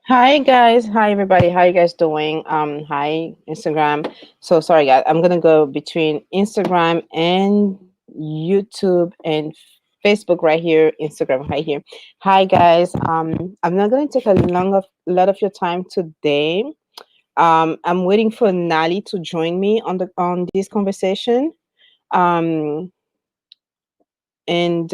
Hi guys, hi everybody. How you guys doing? Hi Instagram. So sorry guys, I'm gonna go between Instagram and YouTube and Facebook right here. Instagram right here. Hi guys. I'm not gonna take a lot of your time today. I'm waiting for Nali to join me on this conversation. Um, and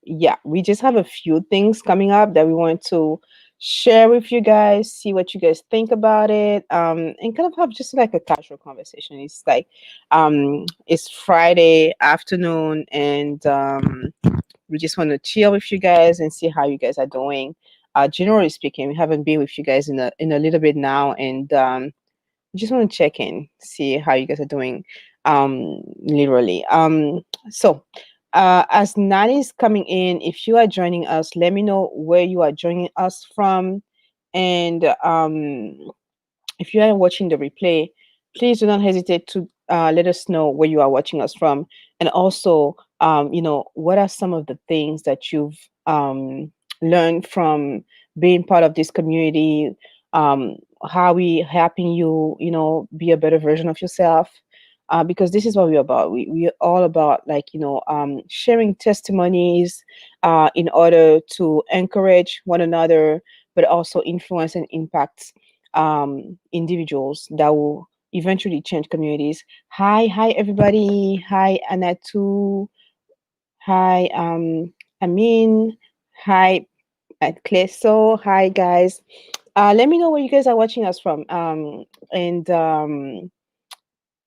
yeah, we just have a few things coming up that we want to share with you guys, see what you guys think about it, and kind of have just like a casual conversation. It's like it's Friday afternoon, and we just want to chill with you guys and see how you guys are doing. Generally speaking, we haven't been with you guys in a little bit now, and just want to check in, see how you guys are doing, literally. So, as Nani is coming in, if you are joining us, let me know where you are joining us from. And if you are watching the replay, please do not hesitate to let us know where you are watching us from. And also, what are some of the things that you've learned from being part of this community? How we helping you, be a better version of yourself. Because this is what we're about. We're all about like, sharing testimonies in order to encourage one another, but also influence and impact individuals that will eventually change communities. Hi everybody. Hi Anatu. Hi Amin. Hi Kleso. Hi guys. Let me know where you guys are watching us from. And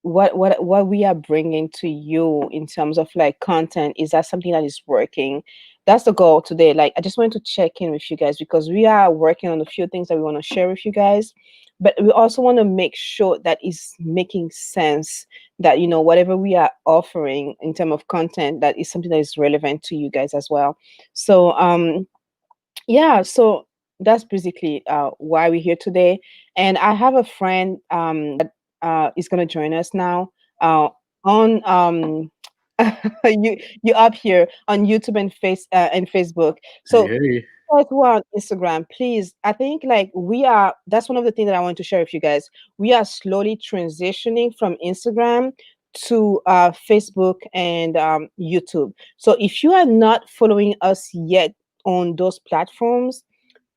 what we are bringing to you in terms of like content. Is that something that is working? That's the goal today. Like I just wanted to check in with you guys because we are working on a few things that we want to share with you guys, but we also want to make sure that it's making sense, that whatever we are offering in terms of content, that is something that is relevant to you guys as well. So yeah, so that's basically why we're here today. And I have a friend is going to join us now on you up here on YouTube and Facebook. Hey, So hey. guys who are on Instagram, please, I think like that's one of the things that I want to share with you guys. We are slowly transitioning from Instagram to Facebook and YouTube. So if you are not following us yet on those platforms,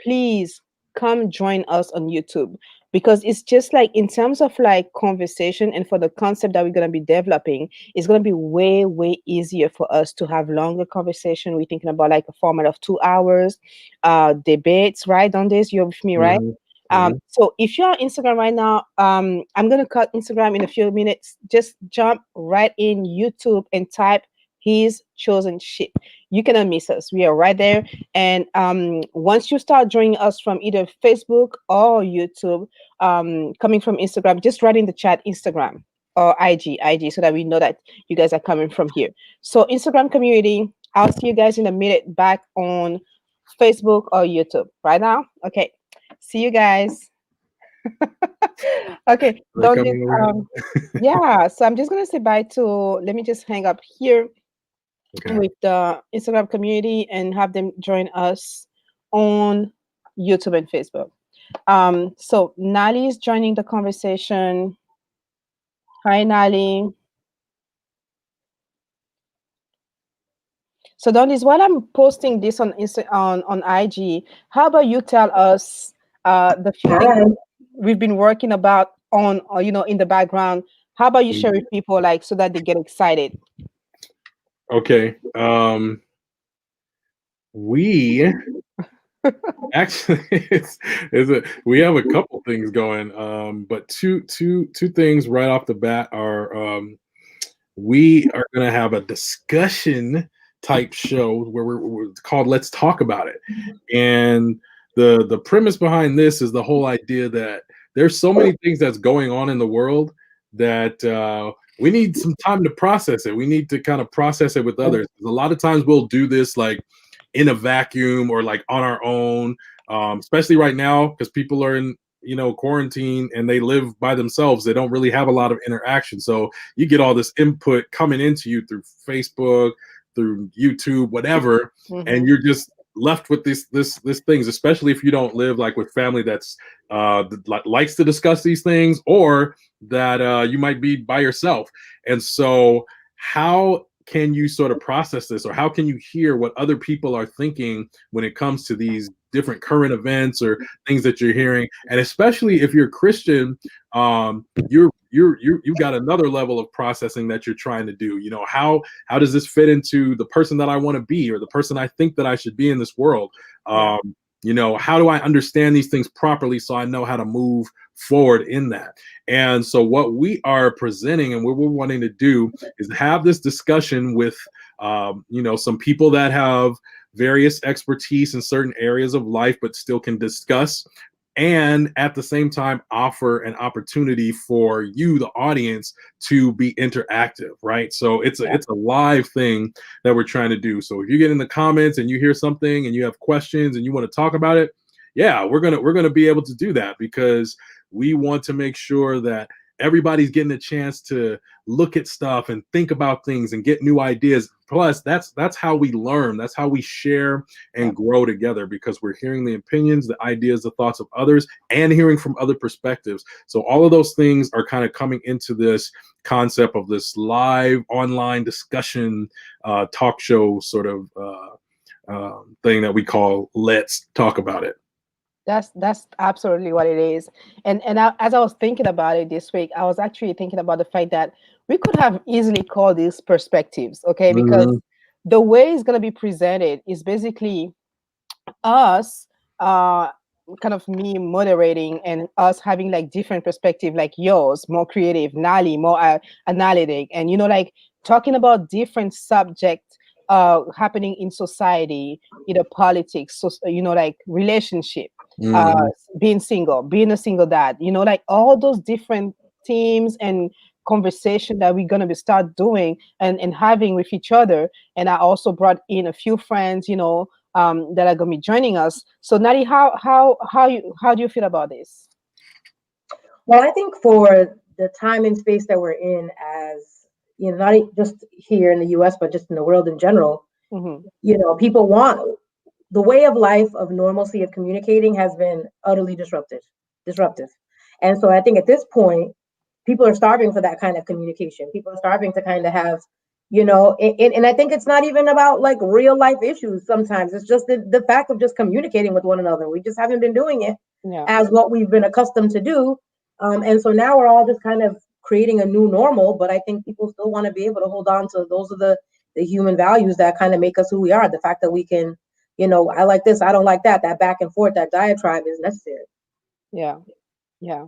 please come join us on YouTube, because it's just like in terms of like conversation and for the concept that we're going to be developing, it's going to be way easier for us to have longer conversation. We're thinking about like a format of 2 hours, debates, right? On this, you're with me, right? hmm hmm So if you're on Instagram right now, I'm gonna cut Instagram in a few minutes. Just jump right in YouTube and type his chosen sheep. You cannot miss us. We are right there. And once you start joining us from either Facebook or YouTube, coming from Instagram, just write in the chat Instagram or IG, so that we know that you guys are coming from here. So Instagram community, I'll see you guys in a minute back on Facebook or YouTube right now. Okay. See you guys. Okay. They're Don't just coming over here. yeah. So I'm just gonna say bye to, let me just hang up here Okay. with the Instagram community and have them join us on YouTube and Facebook. So Nali is joining the conversation. Hi Nali. So Donis, while I'm posting this on on IG, how about you tell us the few things Hi. we've been working about on, or in the background. How about you share Mhm. with people, like, so that they get excited? Okay. We actually we have a couple things going. But two things right off the bat are we are going to have a discussion type show where we're called Let's Talk About It. And the premise behind this is the whole idea that there's so many things that's going on in the world that we need some time to process it. We need to kind of process it with others. 'Cause a lot of times we'll do this like in a vacuum or like on our own, especially right now because people are in quarantine and they live by themselves. They don't really have a lot of interaction, so you get all this input coming into you through Facebook, through YouTube, whatever, and Hmm. you're just left with this things, especially if you don't live like with family that's likes to discuss these things, or that you might be by yourself. And so how can you sort of process this, or how can you hear what other people are thinking when it comes to these different current events or things that you're hearing? And especially if you're Christian, you've got another level of processing that you're trying to do. You know, how does this fit into the person that I want to be, or the person I think that I should be in this world? You know, how do I understand these things properly so I know how to move forward in that? And so what we are presenting and what we're wanting to do is have this discussion with you know, some people that have various expertise in certain areas of life but still can discuss, and at the same time offer an opportunity for you, the audience, to be interactive, right? So it's a live thing that we're trying to do. So if you get in the comments and you hear something and you have questions and you want to talk about it, yeah, we're gonna be able to do that, because we want to make sure that everybody's getting a chance to look at stuff and think about things and get new ideas. Plus, that's how we learn. That's how we share and grow together, because we're hearing the opinions, the ideas, the thoughts of others, and hearing from other perspectives. So all of those things are kind of coming into this concept of this live online discussion talk show sort of thing that we call Let's Talk About It. That's absolutely what it is. As I was thinking about it this week, I was actually thinking about the fact that we could have easily called these perspectives, okay? Because Mhm. the way it's going to be presented is basically us, uh kind of me moderating and us having like different perspective, like yours more creative, Nali more analytic, and like talking about different subjects happening in society, politics, so like relationship, uh Mhm. being single, being a single dad, like all those different themes and conversation that we're going to be start doing and having with each other. And I also brought in a few friends, that are going to be joining us. So Nadi, how do you feel about this? Well, I think for the time and space that we're in, as not just here in the U.S., but just in the world in general, Hmm. people want the way of life of normalcy of communicating has been utterly disruptive. And so I think at this point, people are starving for that kind of communication. People are starving to kind of have, and I think it's not even about like real life issues. Sometimes it's just the fact of just communicating with one another. We just haven't been doing it Yeah. as what we've been accustomed to do. And so now we're all just kind of creating a new normal, but I think people still want to be able to hold on to those are the human values that kind of make us who we are. The fact that we can, I like this, I don't like that. That back and forth, that diatribe is necessary. Yeah. Yeah.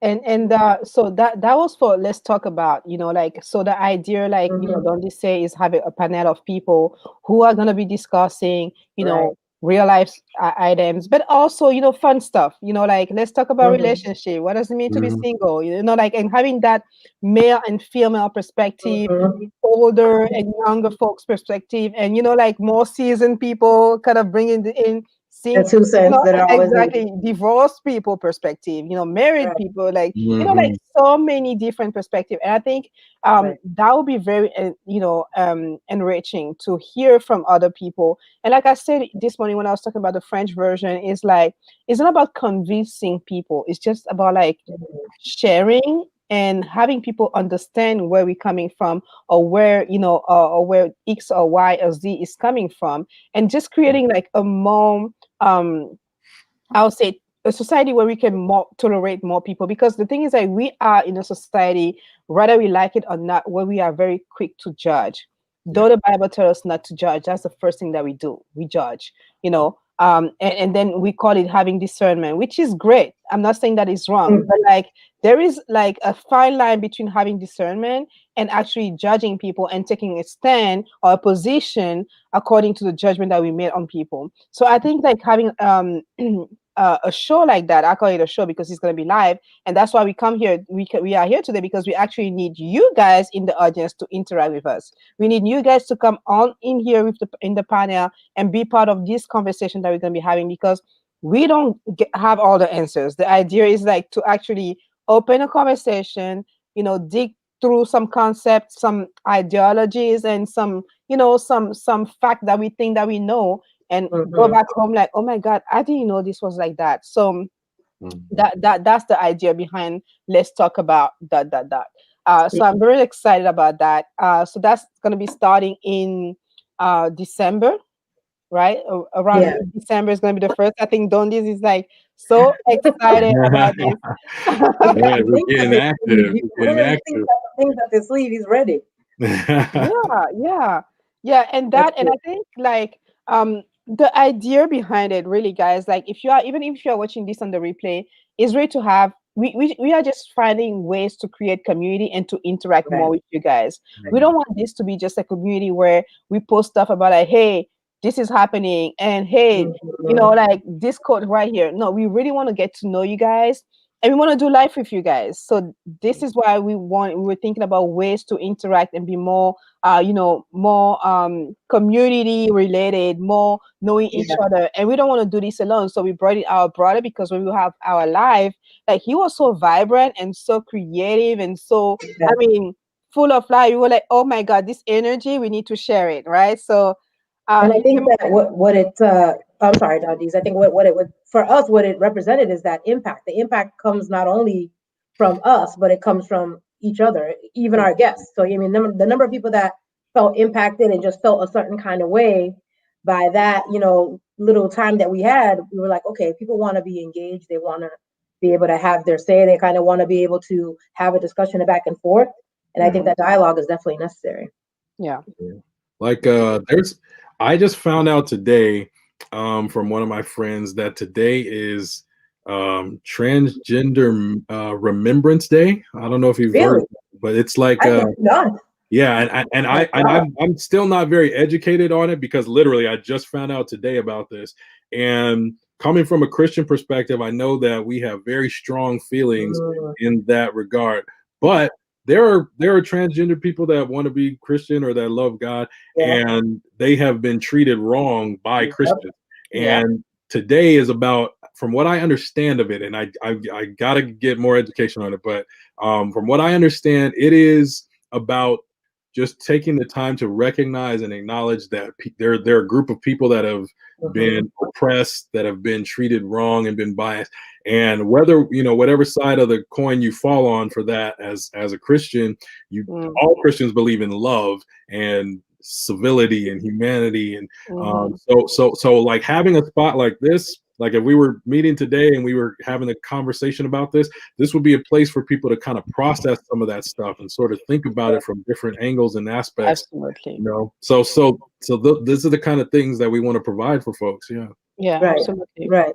And so that was for let's talk about, like, so the idea, like, Mm-hmm. don't they say, is having a panel of people who are going to be discussing, Right. real life items, but also, fun stuff, like let's talk about Mm-hmm. relationship, what does it mean to be Mhm. single, like, and having that male and female perspective, Mm-hmm. older and younger folks perspective, and like more seasoned people kind of bringing in The seeing, 2 cents that are always needed. exactly, divorced people perspective, married Right. people, like, like Mhm. so many different perspective. And I think Right. that would be very enriching to hear from other people. And like I said this morning when I was talking about the French version, is like, it's not about convincing people, it's just about like Mhm. sharing and having people understand where we're coming from, or where, or where X or Y or Z is coming from, and just creating like a more, um I would say, a society where we can more tolerate more people. Because the thing is that we are in a society, whether we like it or not, where we are very quick to judge. Yeah. Though the Bible tells us not to judge, that's the first thing that we do. We judge, and then we call it having discernment, which is great. I'm not saying that is wrong, Mm. but like there is like a fine line between having discernment and actually judging people and taking a stand or a position according to the judgment that we made on people. So I think like having a show like that, I call it a show because it's going to be live, and that's why we come here. We are here today because we actually need you guys in the audience to interact with us. We need you guys to come on in here with in the panel and be part of this conversation that we're going to be having, because we don't have all the answers. The idea is like to actually open a conversation, dig through some concepts, some ideologies, and some fact that we think that we know, and go Mhm. back home like, oh my God, I didn't know this was like that. So Mhm. that's the idea behind let's talk about that. So I'm very excited about that. So that's going to be starting in December, right? Around Yeah. December is going to be the first. I think Dondis is like so excited about this. Yeah, we're Things that getting they active. sleeve. We're getting Literally things active. that they sleeve. He's ready. Yeah, and That's that, and it. I think like the idea behind it really, guys, like if you are, even if you are watching this on the replay, is really to have, we are just finding ways to create community and to interact more Right. with you guys. We Mhm. don't want this to be just a community where we post stuff about like, hey, this is happening, and hey, Mhm. like this code right here. No, we really want to get to know you guys, and we want to do life with you guys. So this is why we were thinking about ways to interact and be more more community related, more knowing each Yeah. other. And we don't want to do this alone. So we brought in our brother, because when we have our live, like he was so vibrant and so creative and so, Yeah. I mean, full of life. We were like, oh my God, this energy, we need to share it, right? So And I he think came. that what it I'm sorry, Doddies. I think what it would for us, what it represented is that impact. The impact comes not only from us, but it comes from each other, even Yeah, our guests. So I mean, the number of people that felt impacted and just felt a certain kind of way by that, little time that we had, we were like, okay, people want to be engaged. They want to be able to have their say. They kind of want to be able to have a discussion back and forth. And I think mhm, that dialogue is definitely necessary. yeah. Like I just found out today from one of my friends that today is Transgender Remembrance Day. I don't know if you've heard Really, of it, but it's like I think not. yeah, and I'm still not very educated on it because literally I just found out today about this. And coming from a Christian perspective, I know that we have very strong feelings Mm, in that regard. But there are transgender people that want to be Christian or that love God, yeah. and they have been treated wrong by Yep. Christians. Yeah. And today is about, from what I understand of it, and I gotta get more education on it, but from what I understand, it is about just taking the time to recognize and acknowledge that there are a group of people that have Mhm. been oppressed, that have been treated wrong and been biased. And whether, whatever side of the coin you fall on for that, as a Christian, you Mm, all Christians believe in love and civility and humanity. And mhm. so like having a spot like this, like if we were meeting today and we were having a conversation about this would be a place for people to kind of process some of that stuff and sort of think about it from different angles and aspects. Absolutely. These are the kind of things that we want to provide for folks. Yeah. Yeah, Right. absolutely. Right.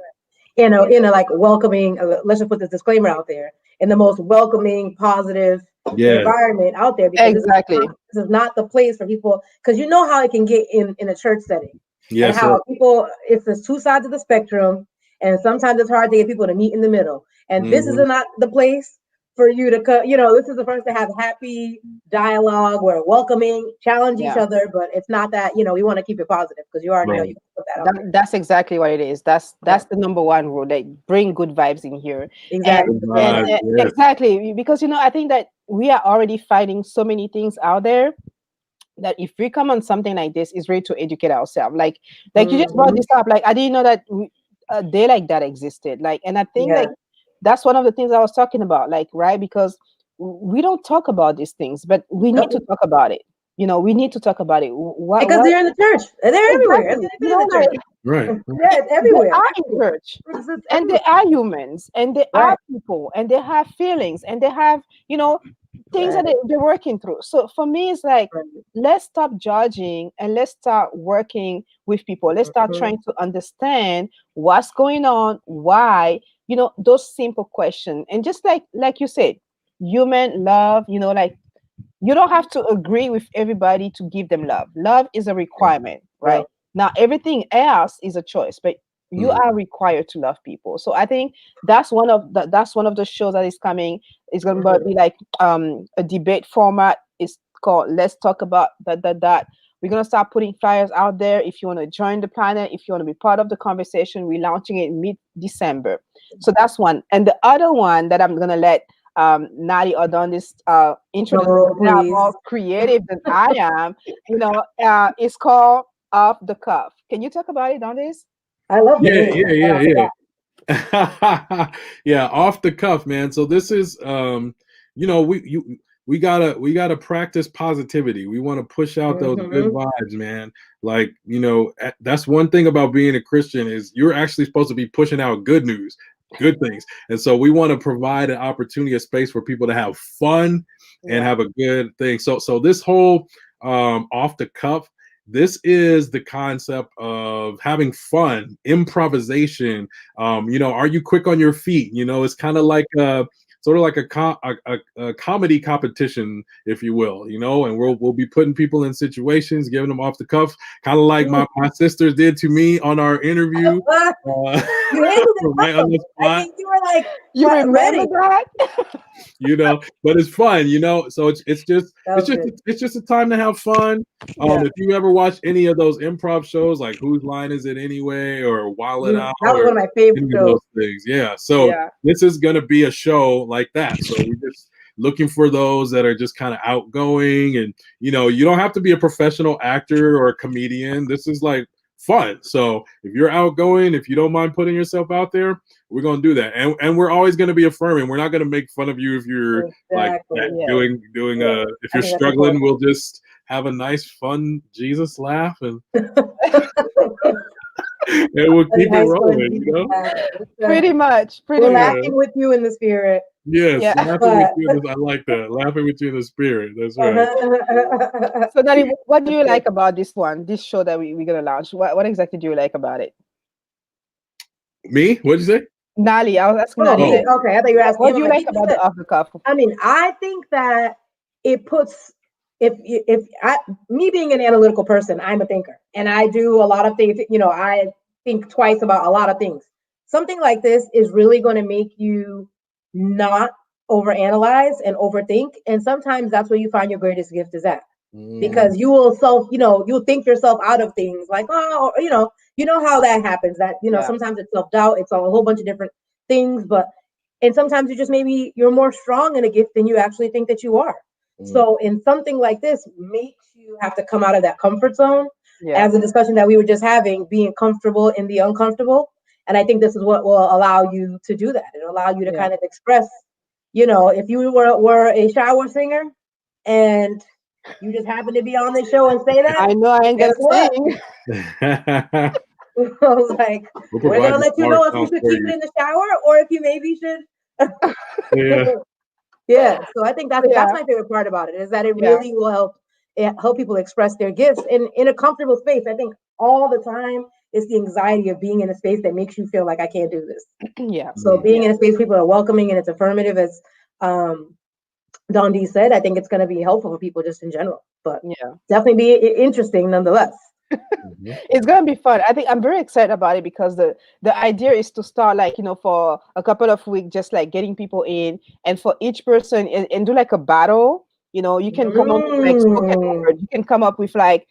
Like welcoming, let's just put this disclaimer out there, in the most welcoming, positive Yeah. environment out there, because Exactly. this is not the place for people, because you know how it can get in a church setting, and Yes, sir. how people, if there's two sides of the spectrum, and sometimes it's hard to get people to meet in the middle. And this is Hmm. not the place for you to come. This is the first to have happy dialogue, where welcoming, challenge each Yeah. other, but it's not that, we want to keep it positive, because you already know Right. you can put that out there. That's exactly what it is. Yeah, That's the number one rule. Like bring good vibes in here, and exactly. Good vibes. Yes. exactly, because I think that we are already fighting so many things out there, that if we come on something like this, is really to educate ourselves. Like you just brought Mhm. this up. Like I didn't know that a day like that existed. Like, and I think Yeah. like that's one of the things I was talking about. Like, right, because we don't talk about these things, but we need to Yep. talk about it. We need to talk about it. What? Because What? they're in the church. They're everywhere. Exactly. It's in the church. Right. Yeah, it's They everywhere. are in Everywhere. church, It's and they everywhere. are humans, and they are Right. people, and they have feelings, and they have things that Right. they're working through. So for me, it's like, Right. let's stop judging and let's start working with people. Let's start Mhm. trying to understand what's going on, why, those simple questions. And just like you said, human love, like you don't have to agree with everybody to give them love. Love is a requirement, right? Well, Now, everything else is a choice, but you Mhm. are required to love people. So I think that's one of the shows that is coming. It's going to mhm. be like a debate format. It's called Let's Talk About that. We're going to start putting flyers out there. If you want to join the panel, if you want to be part of the conversation, we're launching it mid-December. So that's one. And the other one that I'm going to let Nadi or done this Drum introduce, roll, they are please. more creative than I am. It's called Off the Cuff. Can you talk about it on this? I love the Yeah, name. yeah, yeah, yeah. Yeah, off the cuff, man. So this is you know, we gotta practice positivity. We want to push out those good Mm-hmm. vibes, man. Like, you know, that's one thing about being a Christian is you're actually supposed to be pushing out good news, good things. And so we want to provide an opportunity, a space for people to have fun and Yeah. have a good thing. So this whole off the cuff, this is the concept of having fun, improvisation. You know, are you quick on your feet? You know, it's kind of like sort of like a comedy competition, if you will. You know, and we'll be putting people in situations, giving them off the cuff, kind of like my sisters did to me on our interview. You handled it Right on well. the I spot. mean, you were like You remember ready. that? You know, but it's fun, you know. So it's just That was good. it's just a time to have fun. Yeah. If you ever watch any of those improv shows, like Whose Line Is It Anyway, or Wild It Out, That was or one of my favorite any of shows. those things, yeah. So Yeah. this is gonna be a show like that. So we're just looking for those that are just kind of outgoing, and you know, you don't have to be a professional actor or a comedian. This is like fun. So if you're outgoing, if you don't mind putting yourself out there, we're gonna do that, and we're always gonna be affirming. We're not gonna make fun of you if you're like Exactly. Yeah. doing Yeah. if I you're think that's struggling. important. We'll just have a nice, fun Jesus laugh, and we'll A keep it nice one, rolling. You Jesus know? laugh. Pretty much. Pretty We're much. Yeah. laughing with you in the spirit. Yes, Yeah. laughing with But you. I like that. Laughing with you in the spirit. That's right. uh-huh. So, Nani, what do That's you good. like about this one, this show that we're gonna launch? What exactly do you like about it? Me? What'd you say? Nali, I was asking Oh, Nali, me. Oh, like, Okay, I thought you were asking what him. do I'm you like, like he just about the said. off the cuff? I mean, I think that it puts if I me being an analytical person, I'm a thinker, and I do a lot of things. You know, I think twice about a lot of things. Something like this is really going to make you not overanalyze and overthink, and sometimes that's where you find your greatest gift is at. mm, Because you will you'll think yourself out of things like, oh, you know how that happens. That Yeah. sometimes it's self doubt, it's a whole bunch of different things, but and sometimes you just maybe you're more strong in a gift than you actually think that you are. mm, So in something like this, makes you have to come out of that comfort zone, Yeah. as a discussion that we were just having, being comfortable in the uncomfortable. And I think this is what will allow you to do that. It'll allow you to Yeah. kind of express, if you were a shower singer and you just happen to be on the show and say that, I know I ain't guess gonna what? sing. I was like, we'll we're provide gonna the let you power know if you sound should for keep it you. in the shower or if you maybe should. Yeah. Yeah, so I think that's Yeah. my favorite part about it is that it Yeah. really will help people express their gifts in a comfortable space. I think all the time it's the anxiety of being in a space that makes you feel like I can't do this. Yeah. So Mm. being Yeah. in a space people are welcoming and it's affirmative, as um, Don D said, I think it's going to be helpful for people just in general. But Yeah. definitely be interesting nonetheless. Mhm. It's gonna be fun. I think I'm very excited about it because the idea is to start like, for a couple of weeks, just like getting people in, and for each person, and do like a battle. You can come up with like spoken Mm. word, you can come up with like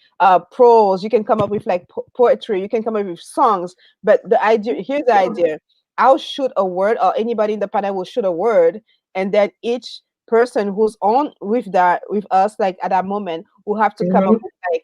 prose, you can come up with like poetry, you can come up with songs. But here's the idea: I'll shoot a word, or anybody in the panel will shoot a word, and then each person who's on with us, like at that moment, will have to come up Mhm. with like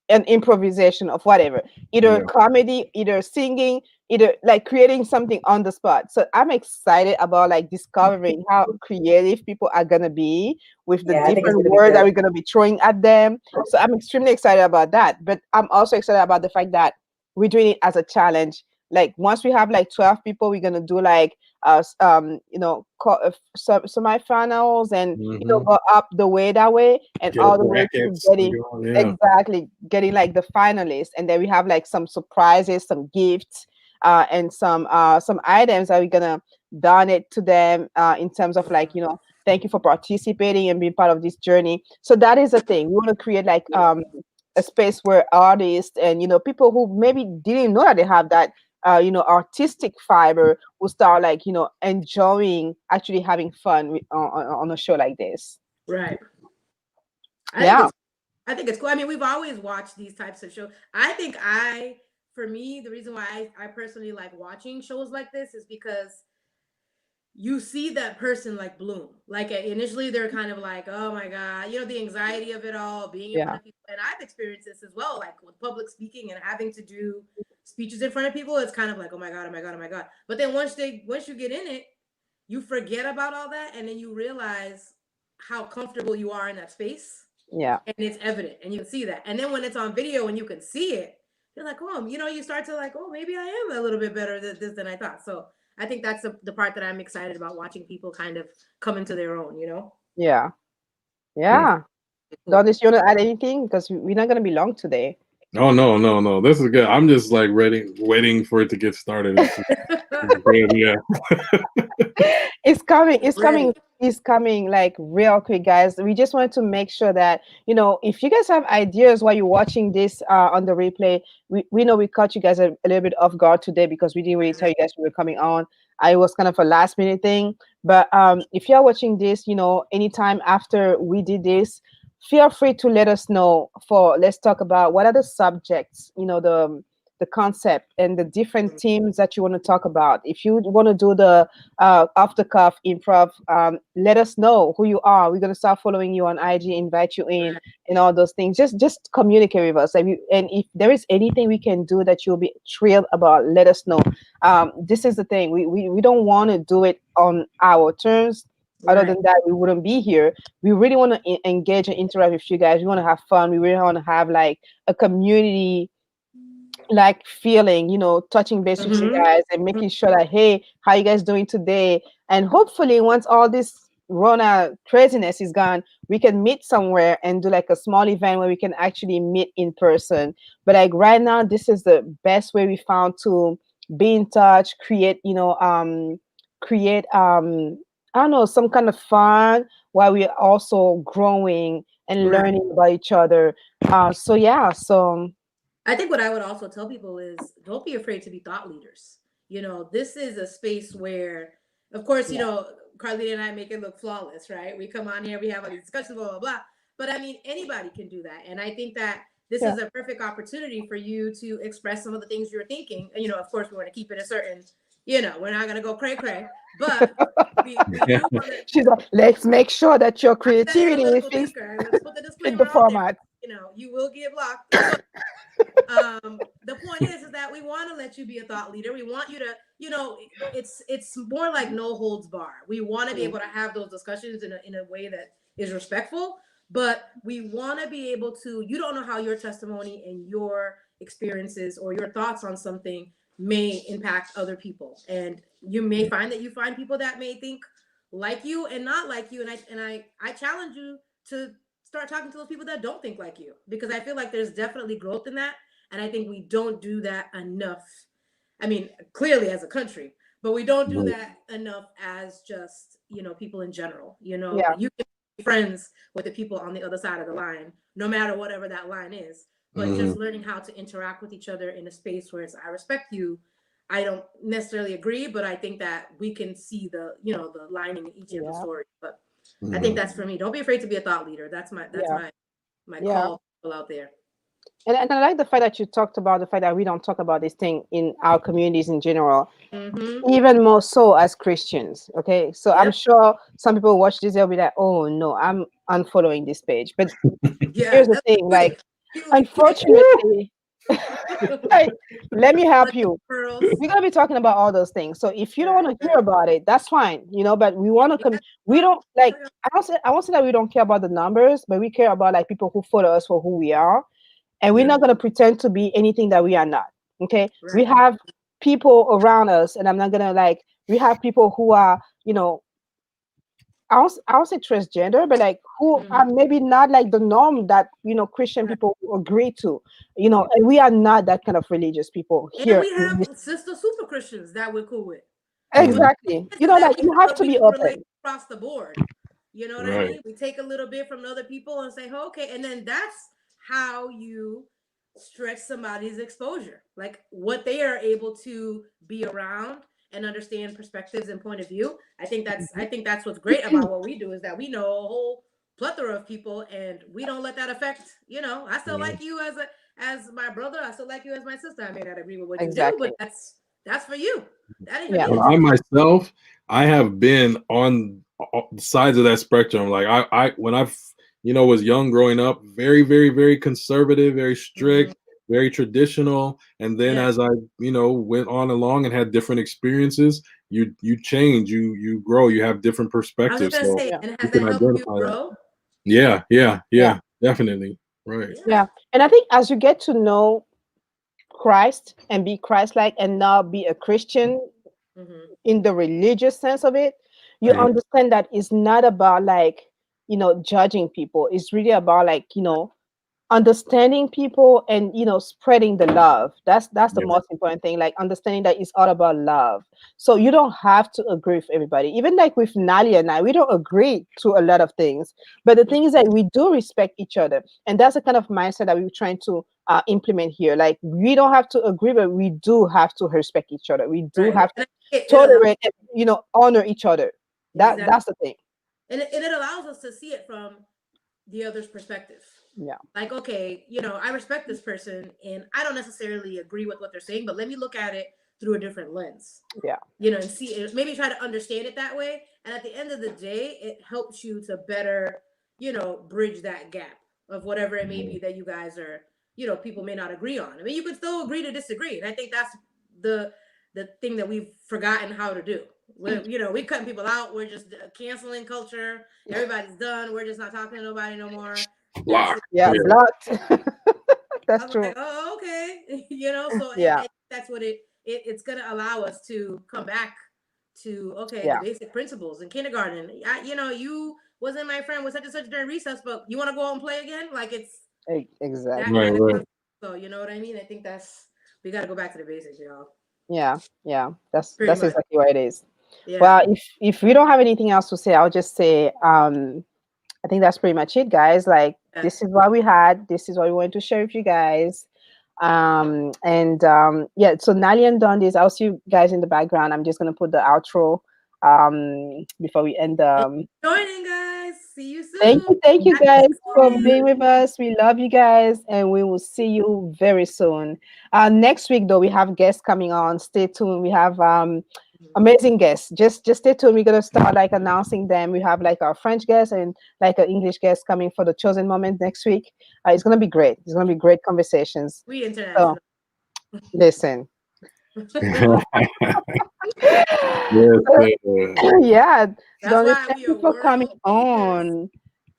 an improvisation of whatever, either Yeah. comedy, either singing, either like creating something on the spot. So I'm excited about like discovering how creative people are gonna be with the Yeah, I think it's different going to be words that good. we're gonna be throwing at them. So I'm extremely excited about that. But I'm also excited about the fact that we're doing it as a challenge. Like once we have like 12 people, we're gonna do like semifinals, and Hmm. go up the way that way, and Get all the way to brackets. getting Yeah. exactly getting like the finalists, and then we have like some surprises, some gifts, and some items that we're gonna donate to them, in terms of like, thank you for participating and being part of this journey. So that is the thing. We want to create like a space where artists and people who maybe didn't know that they have that artistic fiber will start like enjoying actually having fun on a show like this. Right. I think Yeah. it's I think it's cool. I mean, we've always watched these types of shows. For me, the reason why I personally like watching shows like this is because you see that person like bloom. Like initially they're kind of like, oh my God, you know, the anxiety of it all, being in front Yeah. of people. And I've experienced this as well, like with public speaking and having to do speeches in front of people. It's kind of like, oh my God, oh my God, oh my God. But then once you get in it, you forget about all that. And then you realize how comfortable you are in that space. Yeah. And it's evident and you can see that. And then when it's on video and you can see it, you're like, oh, you know, you start to like, oh, maybe I am a little bit better at this than I thought. So I think that's the part that I'm excited about, watching people kind of come into their own, you know? Yeah. Yeah. Donis, you want to add anything? Because we're not going to be long today. Oh no! This is good. I'm just like waiting for it to get started. Yeah. It's coming. It's coming. It's coming like real quick, guys. We just wanted to make sure that, you know, if you guys have ideas while you're watching this on the replay, we know we caught you guys a little bit off guard today because we didn't really tell you guys we were coming on. I was kind of a last minute thing. But if you're watching this, you know, anytime after we did this, feel free to let us know for let's talk about what are the subjects, you know, the concept and the different themes that you want to talk about. If you want to do the off the cuff improv, let us know who you are. We're gonna start following you on IG, invite you in, and all those things. Just communicate with us. And if there is anything we can do that you'll be thrilled about, let us know. This is the thing. We don't want to do it on our terms. Other than that, we wouldn't be here. We really want to engage and interact with you guys. We want to have fun. We really want to have like a community like feeling, you know, touching base with you guys and making sure that, hey, how you guys doing today? And hopefully once all this Rona craziness is gone, we can meet somewhere and do like a small event where we can actually meet in person. But like right now, this is the best way we found to be in touch, create, you know, create I don't know, some kind of fun while we're also growing and learning about each other. So yeah, so I think what I would also tell people is don't be afraid to be thought leaders. You know, this is a space where, of course, you know, Carlita and I make it look flawless, right? We come on here, we have all these discussions, blah, blah, blah. But I mean, anybody can do that. And I think that this is a perfect opportunity for you to express some of the things you're thinking. And, you know, of course, we want to keep it a certain, you know, we're not going to go cray cray, but we do want to. She's like, let's make sure that your creativity Let's fits put the in disclaimer the out format. there. You know, you will get blocked. The point is that we want to let you be a thought leader. We want you to, you know, it's more like no holds bar. We want to be able to have those discussions in a way that is respectful, but we want to be able to, you don't know how your testimony and your experiences or your thoughts on something may impact other people. And you may find that you find people that may think like you and not like you. And I challenge you to start talking to those people that don't think like you, because I feel like there's definitely growth in that. And I think we don't do that enough. I mean, clearly as a country, but we don't do that enough as just, you know, people in general. You know, you can be friends with the people on the other side of the line, no matter whatever that line is, but just learning how to interact with each other in a space where it's, I respect you. I don't necessarily agree, but I think that we can see the, you know, the lining in each of the stories. But I think that's for me. Don't be afraid to be a thought leader. That's my call out there. And I like the fact that you talked about the fact that we don't talk about this thing in our communities in general, even more so as Christians. Okay, so I'm sure some people watch this, they'll be like, "Oh no, I'm unfollowing this page." But here's the thing, like, unfortunately, like, let me help you. We're gonna be talking about all those things. So if you don't want to hear about it, that's fine, you know. But we want to come. We don't like. I won't say that we don't care about the numbers, but we care about like people who follow us for who we are. And we're not going to pretend to be anything that we are not. Okay. We have people around us, and I'm not going to like, we have people who are, you know, I don't say transgender, but like who are maybe not like the norm that, you know, Christian people agree to, you know, and we are not that kind of religious people here. And we have sister super Christians that we're cool with. Exactly. You know, like you have to be open. Across the board. You know what I mean? We take a little bit from other people and say, oh, okay. And then that's how you stretch somebody's exposure, like what they are able to be around and understand perspectives and point of view. I think that's what's great about what we do, is that we know a whole plethora of people and we don't let that affect, you know, I still like you as my brother. I still like you as my sister. I may not agree with what you do, but That's for you. That ain't for Yeah. me. And I myself, I have been on the sides of that spectrum. Like I when I was young growing up, very, very, very conservative, very strict, very traditional. And then Yeah. as I, went on along and had different experiences, you change, you grow, you have different I was just perspectives. gonna So say, Yeah. and you has can that helped you identify that. grow? Yeah, yeah, Yeah. yeah, definitely. Right. Yeah. Yeah. And I think as you get to know Christ and be Christ-like and not be a Christian Mm-hmm. in the religious sense of it, you Right. understand that it's not about like, judging people. It's really about like, understanding people and spreading the love. That's the Yeah. most important thing, like understanding that it's all about love. So you don't have to agree with everybody. Even like with Nalia and I, we don't agree to a lot of things, but the thing is that we do respect each other, and that's the kind of mindset that we're trying to implement here. Like we don't have to agree, but we do have to respect each other. We do Right. have And to it allows tolerate and honor each other. exactly, That's the thing. and it allows us to see it from the other's perspective. Yeah. Like, okay, I respect this person and I don't necessarily agree with what they're saying, but let me look at it through a different lens. Yeah. And see it, maybe try to understand it that way. And at the end of the day, it helps you to better, bridge that gap of whatever it may be that you guys are, people may not agree on. I mean, you could still agree to disagree. And I think that's the thing that we've forgotten how to do. We cutting people out. We're just canceling culture. Everybody's done. We're just not talking to nobody no more. That's Block. it. Yeah, Yeah. blocked. That's I'm true. like, oh, okay. So Yeah. that's what it's going to allow us to come back to, okay, the Yeah. basic principles in kindergarten. You wasn't my friend with such and such during recess, but you want to go out and play again? Like it's that Exactly. Right, kind of right. concept. So you know what I mean? I think we got to go back to the basics, y'all. Yeah. Yeah. Pretty That's much. exactly what it is. Yeah. Well, if we don't have anything else to say, I'll just say I think that's pretty much it, guys. Like Yeah. this is what we had. This is what we wanted to share with you guys. And yeah, so Nali and done this. I'll see you guys in the background. I'm just gonna put the outro before we end. Joining, guys. See you soon. Thank you Happy guys for Thanksgiving. being with us. We love you guys, and we will see you very soon. Next week, though, we have guests coming on. Stay tuned. We have amazing guests. Just stay tuned. We're gonna start like announcing them. We have like our French guest and like an English guest coming for the chosen moment next week. It's gonna be great. It's gonna be great conversations. We So international. listen. Yes, Yeah, That's Donnie, why thank we you are for world coming changers. on.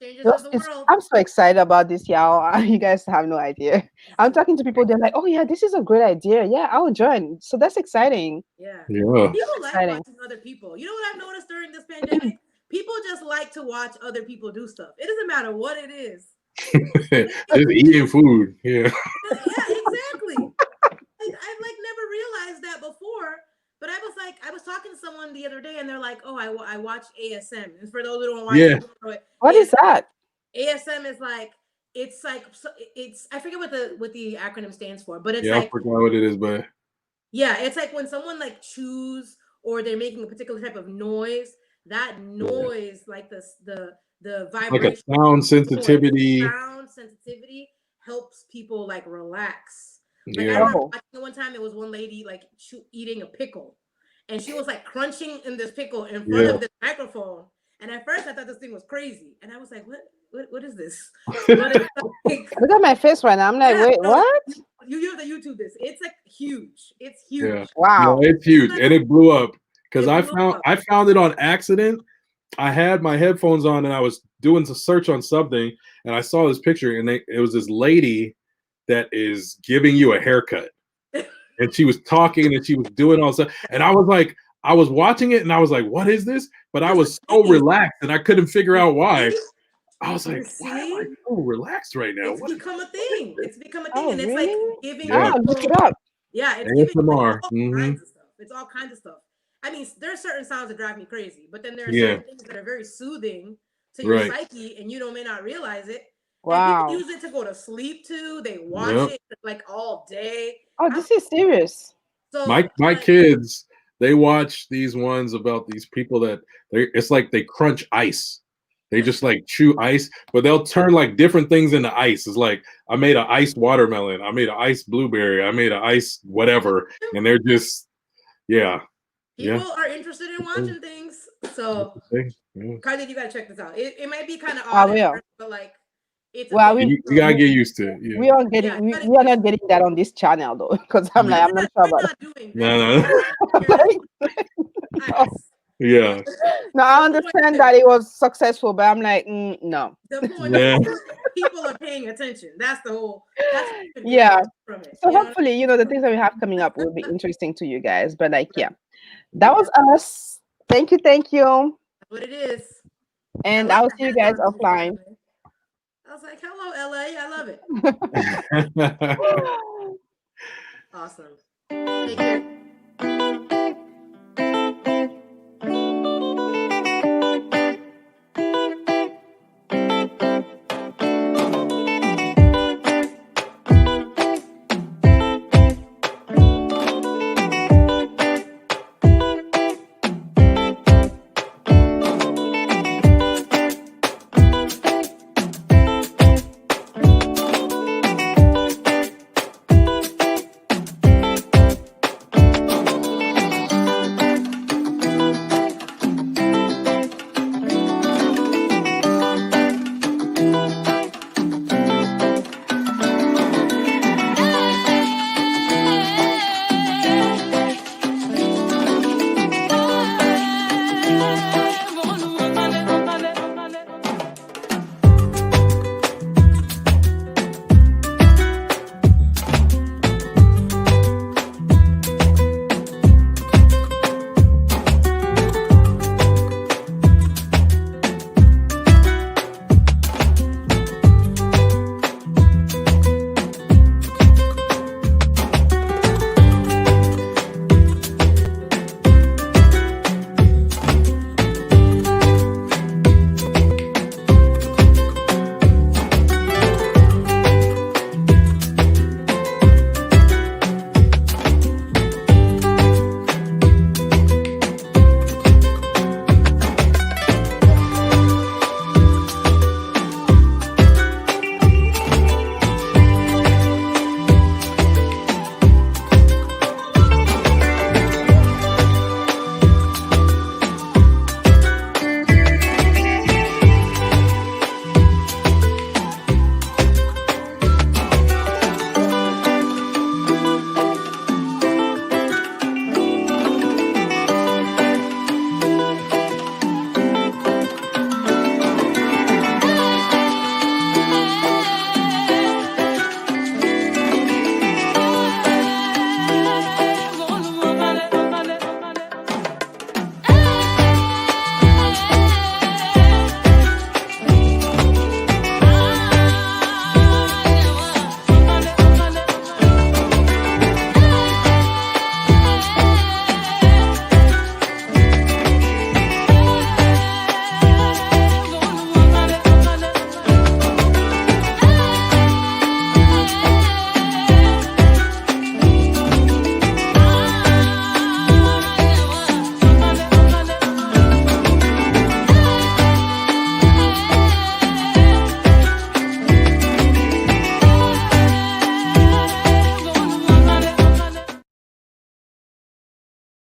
Changers of the world. I'm so excited about this, y'all. You guys have no idea. I'm talking to people, they're like, oh, yeah, this is a great idea. Yeah, I'll join. So that's exciting. Yeah. yeah. People like Exciting. watching other people. You know what I've noticed during this pandemic? People just like to watch other people do stuff. It doesn't matter what it is. Just eating food. Yeah. Yeah, exactly. I've like never realized that before. But I was talking to someone the other day, and they're like, "Oh, I watch ASM." And for those who don't watch, Yeah. What is that? ASM is like it's I forget what the acronym stands for, but it's Yeah, I like forgot what it is, but it's like when someone like chews or they're making a particular type of noise. That noise, like the like a vibration, sound sensitivity. sound sensitivity helps people like relax. Like I Yeah. remember Oh, watching one time, it was one lady like eating a pickle, and she was like crunching in this pickle in front Yeah. of the microphone. And at first, I thought this thing was crazy, and I was like, "What is this?" But it's like, look at my face right now. I'm like, yeah, wait, no, what? you have to YouTube this. It's like huge. It's Yeah. huge. No, Wow. it's huge. And it blew up because It I blew found up. I found it on accident. I had my headphones on and I was doing a search on something and I saw this picture and it was this lady that is giving you a haircut. And she was talking and she was doing all stuff. And I was watching it and I was like, what is this? But I was so relaxed and I couldn't figure out why. I was like, why am I so relaxed right now? It's become a thing. It's become a thing, Oh, and it's like really? giving Yeah. Look people. it up. Yeah, it's giving like ASMR. all kinds of stuff. It's all kinds of stuff. I mean, there's certain sounds that drive me crazy, but then there are Yeah. certain things that are very soothing to your Right. psyche, and you may not realize it. And Wow. people use it to go to sleep too. They watch Yep. it like all day. Oh, this is serious. So My kids, they watch these ones about these people that it's like they crunch ice. They just like chew ice, but they'll turn like different things into ice. It's like I made an iced watermelon, I made an iced blueberry, I made an iced whatever, and they're just Yeah. People Yeah. are interested in watching things. So, Yeah. Carly, you gotta check this out. It might be kind of I odd, at will. first, but like it's a Well, thing. You gotta get used to it. we Yeah. are getting Yeah, we are gotta not getting that on this channel though, because I'm like, Yeah. I'm not sure we're about not doing No, that. no. yeah. No, I The point understand is- that it was successful, but I'm like, no. The point Yeah. is people are paying attention. That's the whole. That's what you can Yeah. get from it. So You know what hopefully, the things that we have coming up will be interesting to you guys. But like, yeah, that Yeah. was us. Thank you, That's what it is. and I I'll like see you the guys headline, by the offline. way. I was like, "Hello, LA. I love it. Awesome. Take care."